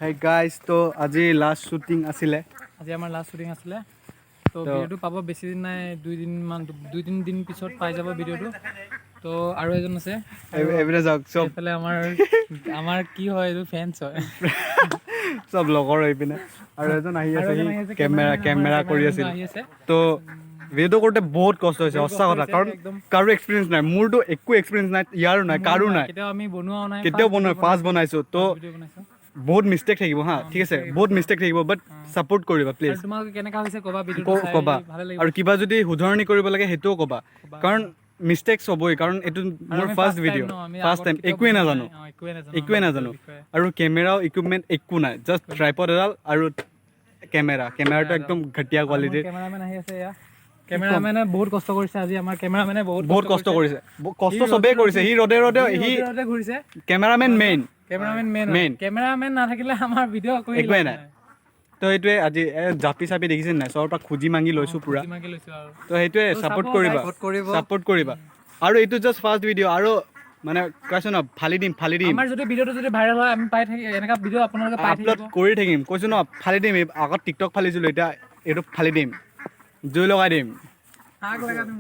Hey guys, তো আজি last shooting আছিলে আজি আমাৰ লাস্ট শুটিং আছিলে তো ভিডিওটো পাব বেছি দিন নাই 2-3 দিন পিছত পাই যাব ভিডিওটো তো আৰু এজন আছে এভনে যাওক সব এফালে আমাৰ কি হয় এইটো ফ্যান্স হয় সব লগৰ হৈ পিনে আৰু এজন আহি আছে কেমেৰা কৰি আছিল তো ভিডিও করতে বহুত কষ্ট হয়েছে সঁচা কথা কারণ কারো এক্সপিরিয়েন্স নাই মোরটো একো এক্সপিরিয়েন্স নাই ইয়ারও নাই কারো নাই কেতিয়াও আমি বনোৱাও নাই কেতিয়াও বনাই ফার্স্ট বনাইছো তো বহুত মিস্টেক থাকিব হা ঠিক আছে বহুত মিস্টেক থাকিব বাট সাপোর্ট কৰিবা প্লিজ তোমাক কেনেকা হৈছে কবা ভিডিওটো চাই ভালে লাগিব আৰু কিবা যদি শুধৰণি কৰিব লাগে হেতুও কবা কাৰণ মিস্টেকস হ'বই কাৰণ এটো মোৰ ফাৰ্স্ট ভিডিও ফাৰ্স্ট টাইম একোৱে নাজানো আৰু কেমেৰাও ইকুইপমেন্ট একো নাই জাস্ট ট্ৰাইপড এডাল আৰু কেমেৰাটো একদম ঘটিয়া কোৱালিটিৰ কেমেৰামেন আহি আছে ইয়া কেমেৰামেনে বহুত কষ্ট কৰিছে আজি আমাৰ কেমেৰামেনে বহুত কষ্ট কৰিছে কষ্ট সবে কৰিছে হি ৰদে ঘূৰিছে কেমেৰামেন কেমেৰামেন নাথাকিলে আমাৰ ভিডিও একোৱে নাই তো এইটোৱে আজি জাপি চাপি দেখিছেন নাই সবৰ পৰা খুজি মাগি লৈছো পুৰা তো সেইটোৱে সাপোৰ্ট কৰিবা আৰু এইটো জাস্ট ফাৰ্স্ট ভিডিও আৰু মানে কৈছো ন ফালি দিম আমাৰ যদি ভিডিওটো যদি ভাইৰাল হয় আমি পাই থাকি এনেকা ভিডিও আপোনালোকে পাই থাকিব আপলোড কৰি থাকিম কৈছো ন ফালি দিম আগত টিকটক ফালিছিলো এতিয়া এইটো ফালি দিম জুই লগাই দিম আগ লগা দিম